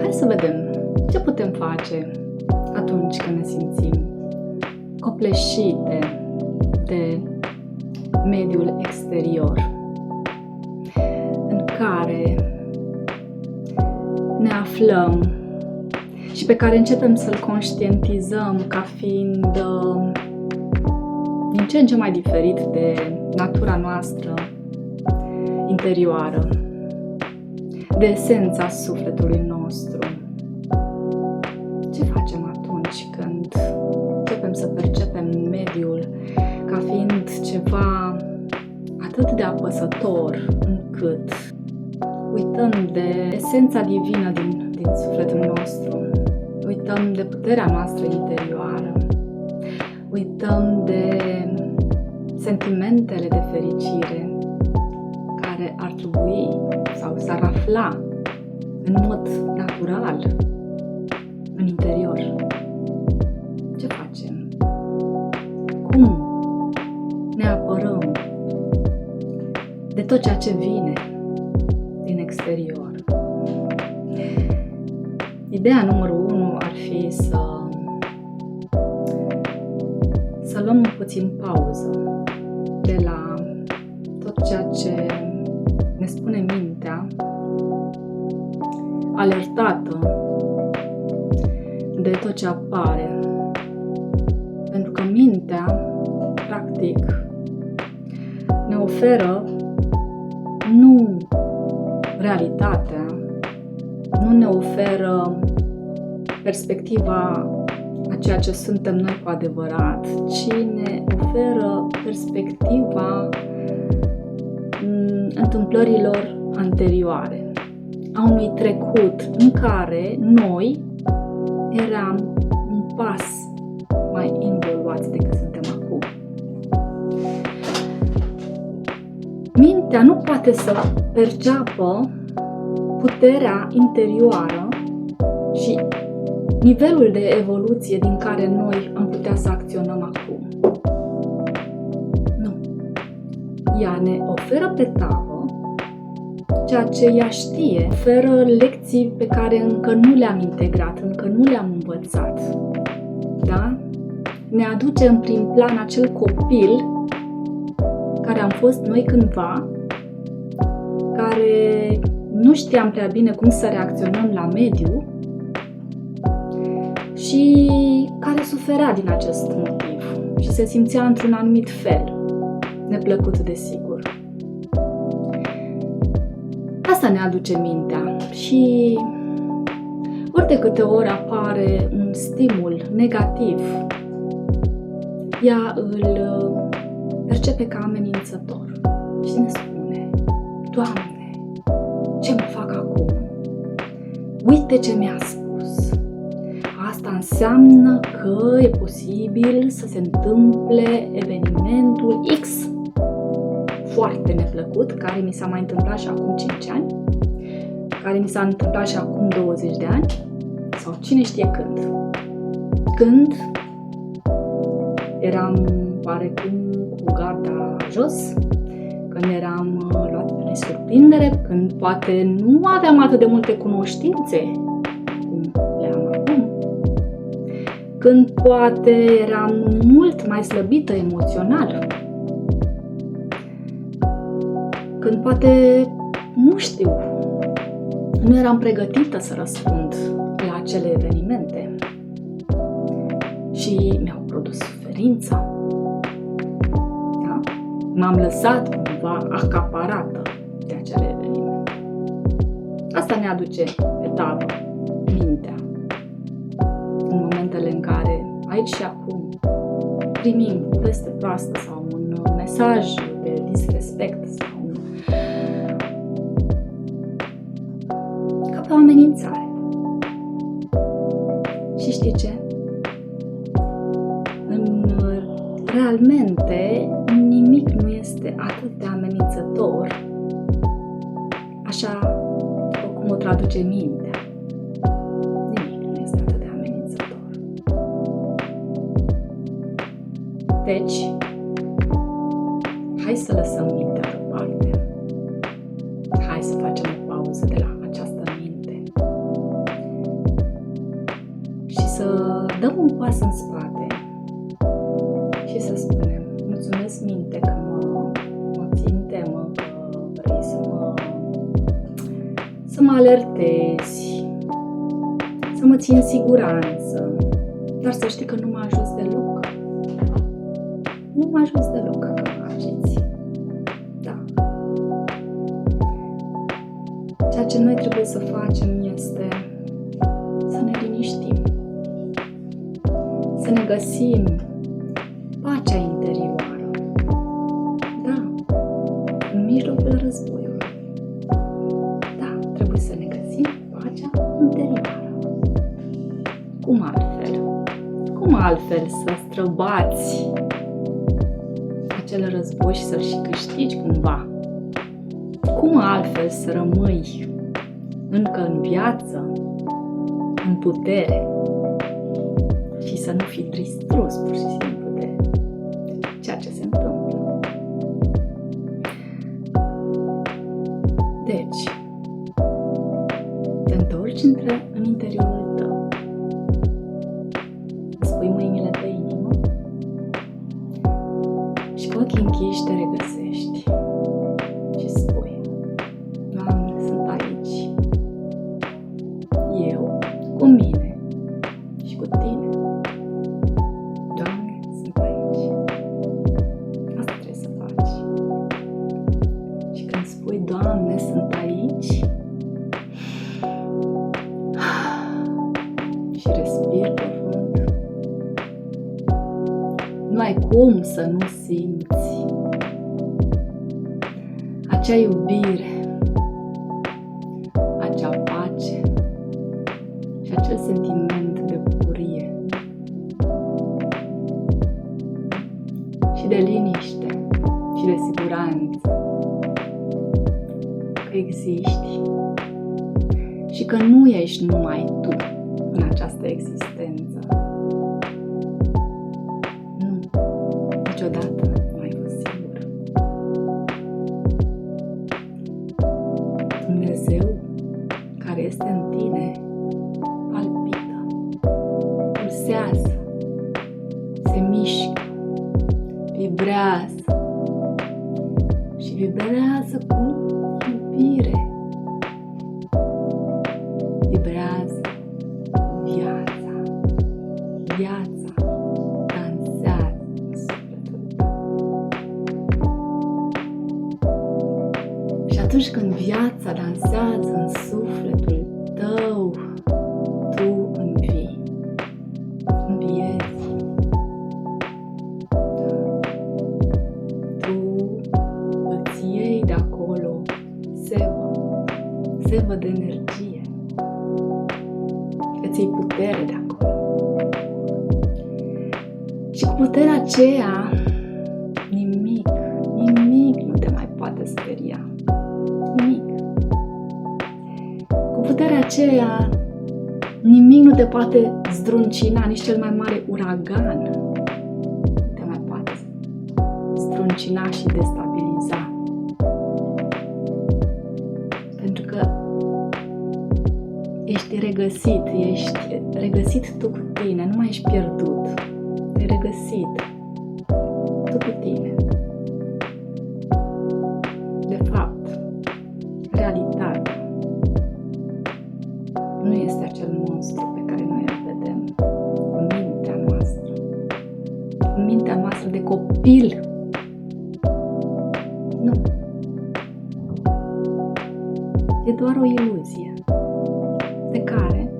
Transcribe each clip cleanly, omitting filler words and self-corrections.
Hai să vedem ce putem face atunci când ne simțim copleșite de mediul exterior în care ne aflăm și pe care începem să-l conștientizăm ca fiind din ce în ce mai diferit de natura noastră interioară, de esența sufletului nostru. Ce facem atunci când începem să percepem mediul ca fiind ceva atât de apăsător încât uităm de esența divină din sufletul nostru, uităm de puterea noastră interioară, uităm de sentimentele de fericire care ar trebui sau s-ar afla în mod natural în interior. Ce facem? Cum ne apărăm de tot ceea ce vine din exterior? Ideea numărul 1 ar fi să luăm puțin pauză de la tot ceea ce ne spune mintea, alertată de tot ce apare. Pentru că mintea, practic, ne oferă nu realitatea, nu ne oferă perspectiva a ceea ce suntem noi cu adevărat, ci ne oferă perspectiva întâmplărilor anterioare, a unui trecut în care noi eram un pas mai involuați decât suntem acum. Mintea nu poate să perceapă puterea interioară și nivelul de evoluție din care noi am putea să acționăm acum. Nu. Ea ne oferă pe tavă ceea ce ea știe, oferă lecții pe care încă nu le-am integrat, încă nu le-am învățat. Da? Ne aduce în prim plan acel copil care am fost noi cândva, care nu știam prea bine cum să reacționăm la mediu și care suferea din acest motiv și se simțea într-un anumit fel, neplăcut desigur. Asta ne aduce mintea și ori de câte ori apare un stimul negativ, ea îl percepe ca amenințător și ne spune: Doamne, ce mă fac acum? Uite ce mi-a spus. Asta înseamnă că e posibil să se întâmple evenimentul X foarte neplăcut, care mi s-a mai întâmplat și acum 5 ani, care mi s-a întâmplat și acum 20 de ani, sau cine știe când. Când eram oarecum cu garda jos, când eram luat pe surprindere, când poate nu aveam atât de multe cunoștințe cum le am acum, când poate eram mult mai slăbită emoțional, când poate, nu știu, nu eram pregătită să răspund la acele evenimente și mi-au produs suferință. Da? M-am lăsat cumva acaparată de acele evenimente. Asta ne aduce pe tavă mintea în momentele în care, aici și acum, primim o veste proastă sau un mesaj de disrespect sau ca pe o amenințare. Și știi ce? Realmente nimic nu este atât de amenințător așa cum o traduce mintea. Nimic nu este atât de amenințător. Deci, hai să lăsăm mintea deoparte. Hai să facem o pauză de la această minte dăm un pas în spate și să spunem: mulțumesc minte că mă ții în temă, că vrei să mă alertezi, să mă ții în siguranță, dar să știi că nu mă ajuns deloc. Nu mă ajuns deloc că mă agiți. Da. Ceea ce noi trebuie să facem este să ne liniștim, să ne găsim pacea interioară. Da, în mijlocul războiului. Da, trebuie să ne găsim pacea interioară. Cum altfel? Cum altfel să străbați acel război și să-l și câștigi cumva? Cum altfel să rămâi încă în viață, în putere și să nu fii distrus pur și simplu de ceea ce se întâmplă? Deci, te întorci în interiorul tău, îți pui mâinile pe inimă și cu ochii închiși te regăsești și spui: Doamne, sunt aici, eu cu mine și cu tine. Doamne, sunt aici. Asta trebuie să faci. Și când spui: Doamne, sunt aici, și respiri profund, nu ai cum să nu simți acea iubire, acea pace și acel sentiment de bucurie și de liniște și de siguranță că existi și că nu ești numai tu în această existență. Nu, niciodată nu ai fost singur. Dumnezeu care este în tine palpită, pulsează, se mișcă, vibrează și vibrează cu iubire. Vibrează viața. Viața dansează în sufletul tău. Și atunci când viața dansează în sufletul tău, tu învii. Înviezi. Tu îți iei de acolo sevă de energie. Îți iei putere de acolo. Și cu puterea aceea, nimic nu te mai poate speria. Nimic. Cu puterea aceea, nimic nu te poate zdruncina, nici cel mai mare uragan nu te mai poate zdruncina și destabiliza. Pentru că ești regăsit tu cu tine, nu mai ești pierdut. Te-ai regăsit tu cu tine. De fapt, realitatea nu este acel monstru pe care noi îl vedem în mintea noastră. În mintea noastră de copil. Nu. E doar o iluzie de care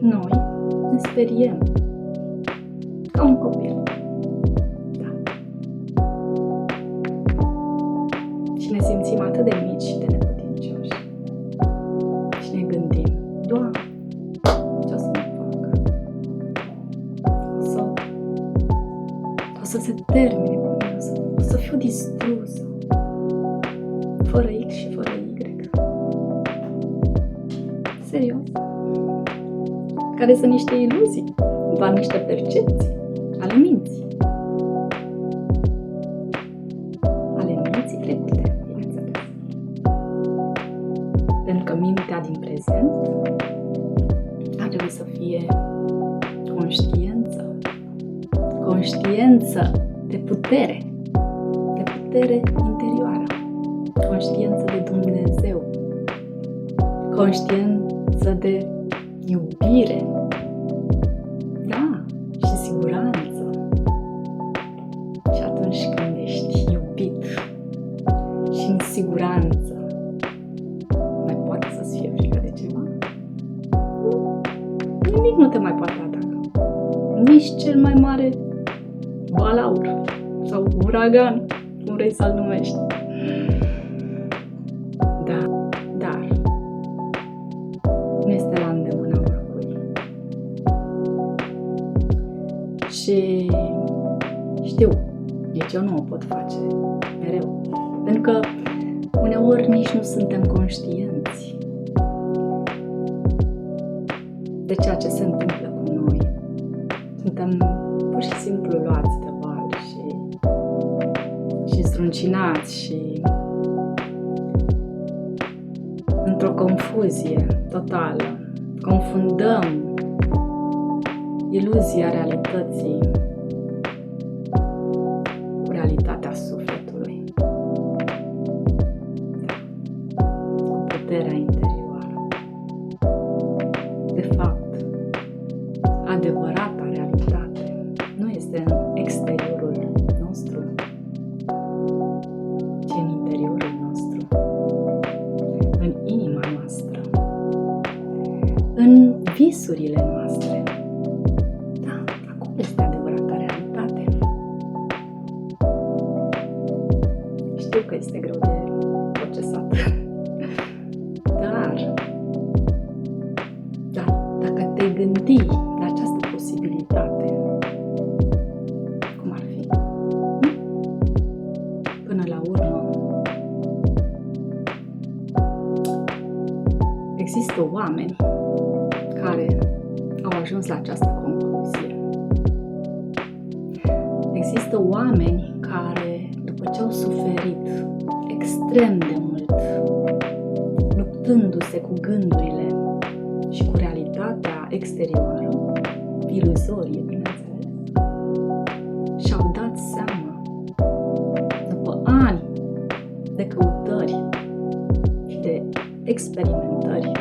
noi ne speriem ca un copil. Da. Și ne simțim atât de mici și de neputincioși. Și ne gândim: Doamne, ce o să mă fac? O să se termine cu mine, o să fiu distrusă, fără X și fără Y. Serios? Care sunt niște iluzii, doar niște percepții ale minții. Ale minții trecute, bineînțeles. Pentru că mintea din prezent ar trebui să fie conștiință. Conștiință de putere interioară. Conștiință de Dumnezeu. Conștiință de iubire. Da, și siguranță. Și atunci când ești iubit și în siguranță, mai poate să-ți fie frică de ceva? Nimic nu te mai poate ataca. Nici cel mai mare balaur sau uragan, cum vrei să-l numești. Da, dar nu este la îndemâna oricui. Și știu, deci eu nu o pot face mereu. Pentru că uneori nici nu suntem conștienți de ceea ce se întâmplă cu noi. Suntem pur și simplu luați de val și zdruncinați și într-o confuzie totală. Confundăm iluzia realității cu realitatea sufletului. Da. Cu puterea interioară. De fapt, adevărata realitate nu este în exteriorul nostru, ci în interiorul nostru, în inima noastră, în visurile noastre. Da, acolo este adevărata realitate. Știu că este greu de procesat, dar dacă te gândi la această posibilitate, cum ar fi? Până la urmă, există oameni care au ajuns la această concluzie. Există oameni care, după ce au suferit extrem de mult, luptându-se cu gândurile și cu realitatea exterioară, iluzorie, bineînțeles, și-au dat seama, după ani de căutări și de experimentări,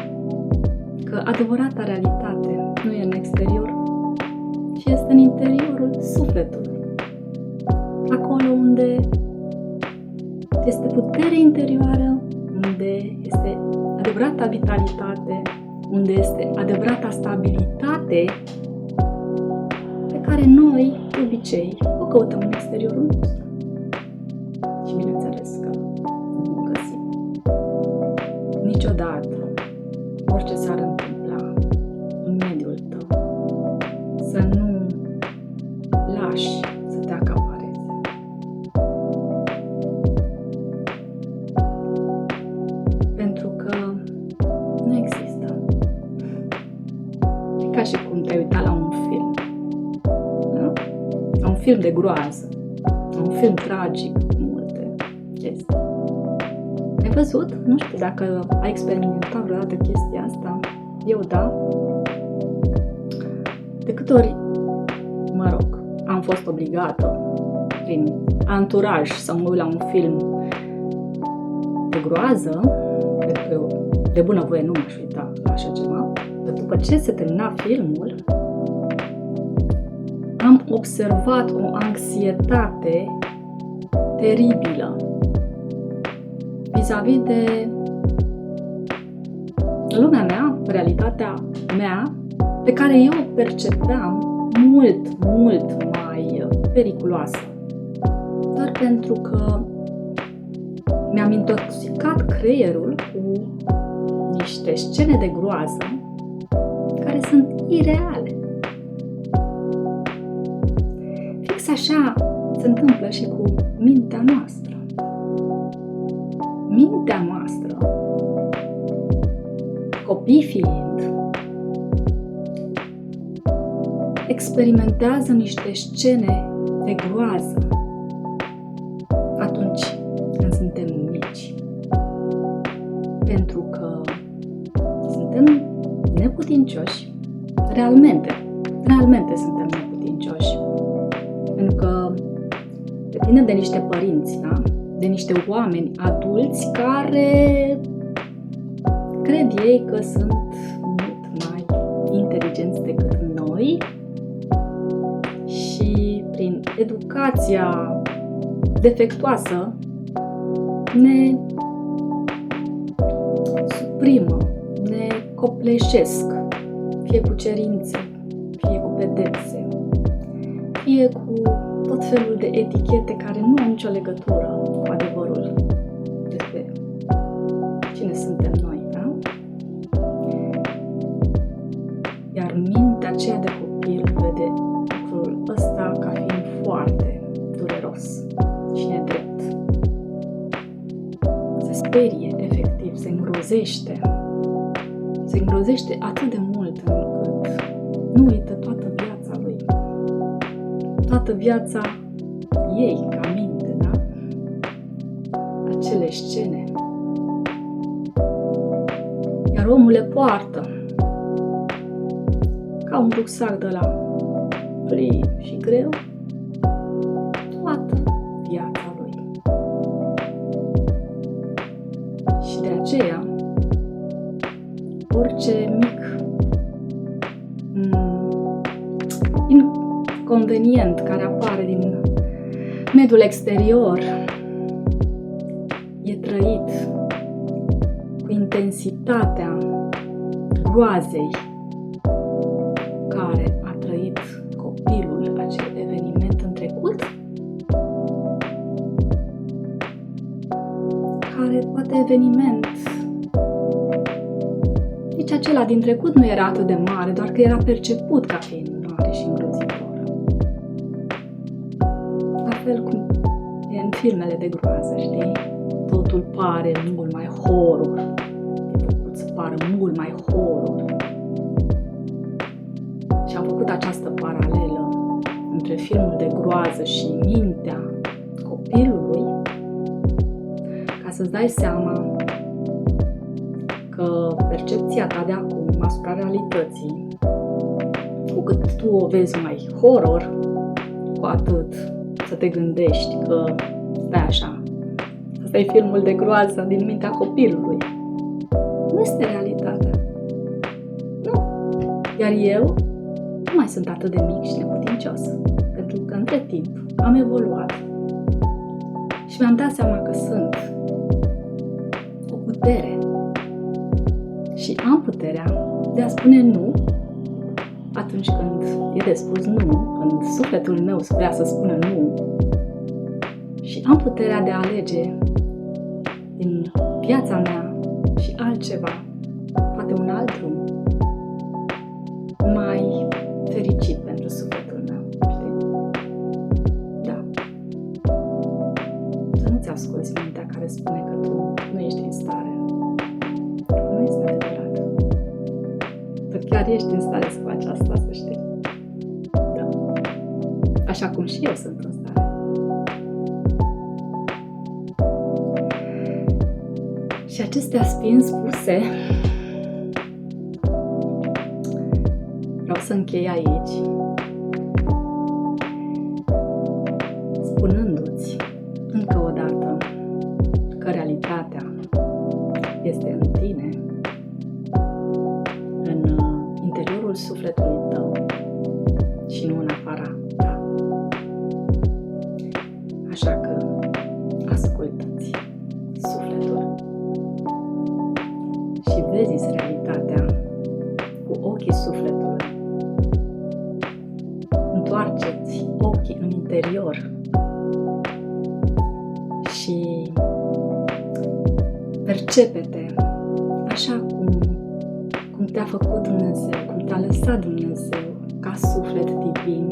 că adevărata realitate nu e în exterior, ci este în interiorul sufletului. Acolo unde este putere interioară, unde este adevărata vitalitate, unde este adevărata stabilitate pe care noi, de obicei, o căutăm în exteriorul nostru. Și bineînțeles că nu o găsim. Niciodată, orice s-ar întâmpla în mediul tău, să nu lași să te acapareze. Pentru că nu există. E ca și cum te-ai uitat la un film. Da? La un film de groază. La un film tragic cu multe chestii. Ai văzut? Nu știu dacă ai experimentat vreodată chestia asta. Eu da. De câte ori, mă rog, am fost obligată prin anturaj să mă uit la un film de groază, pentru că eu de bunăvoie nu m-aș uita la așa ceva, dar după ce se termina filmul, am observat o anxietate teribilă vis-a-vis de lumea mea, realitatea mea, pe care eu o percepeam mult mai periculoasă. Doar pentru că mi-am intoxicat creierul cu niște scene de groază care sunt ireale. Fix așa se întâmplă și cu mintea noastră. Mintea noastră, copii fiind, experimentează niște scene de groază atunci când suntem mici. Pentru că suntem neputincioși, realmente realmente suntem neputincioși. Pentru că depinde de niște părinți, da? De niște oameni adulți care cred ei că sunt mult mai inteligenți decât noi și prin educația defectuoasă ne suprimă, ne copleșesc, fie cu cerințe, fie cu pedepse, fie cu tot felul de etichete care nu au nicio legătură cu adevărul despre cine suntem noi, da? Iar mintea aceea de copil vede lucrul ăsta ca fiind foarte dureros și nedrept. Se sperie, efectiv, se îngrozește. Se îngrozește atât de mult încât nu uită toată viața lui. Toată viața ei, ca minte, da? Acele scene. Iar omul le poartă ca un rucsac de la plin și greu toată viața lui. Și de aceea, orice mic inconvenient care apare din mediul exterior e trăit cu intensitatea groazei care a trăit copilul acel eveniment în trecut, care poate eveniment nici acela din trecut nu era atât de mare, doar că era perceput ca fiind mare și îngrozitor. La fel cum e în filmele de groază, știi? Totul pare mult mai horror. E făcut să pară mult mai horror. Și am făcut această paralelă între filmul de groază și mintea copilului ca să-ți dai seama că percepția ta de acum asupra realității, cu cât tu o vezi mai horror, cu atât să te gândești că stai așa, ăsta e filmul de groază din mintea copilului. Nu este realitatea. Nu. Iar eu nu mai sunt atât de mic și neputincios, pentru că între timp am evoluat și mi-am dat seama că sunt o putere și am puterea de a spune nu atunci când e de spus nu, când sufletul meu vrea să spună nu, și am puterea de a alege din viața mea și altceva, poate un alt drum mai fericit pentru sufletul meu, știi? Da. Să nu-ți asculți mintea care spune că tu nu ești în stare. Nu este adevărat. Tu chiar ești în stare să faci asta, să știi. Da. Așa cum și eu sunt în stare. Și acestea fiind spuse, vreau să închei aici, spunându-ți încă o dată că realitatea este în tine, în interiorul sufletului tău și nu în afara ta. Așa că ascultă-ți sufletul și vezi realitatea cu ochii sufletului. Întoarce-ți ochii în interior și percepe-te așa cum te-a făcut Dumnezeu, cum te-a lăsat Dumnezeu ca suflet divin,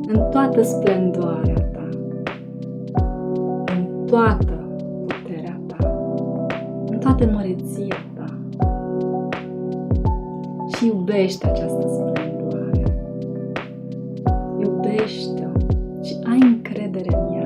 în toată splendoarea ta, în toată puterea ta, în toată măreția ta, și iubește această splendoare. Iubește-o și ai încredere în ea.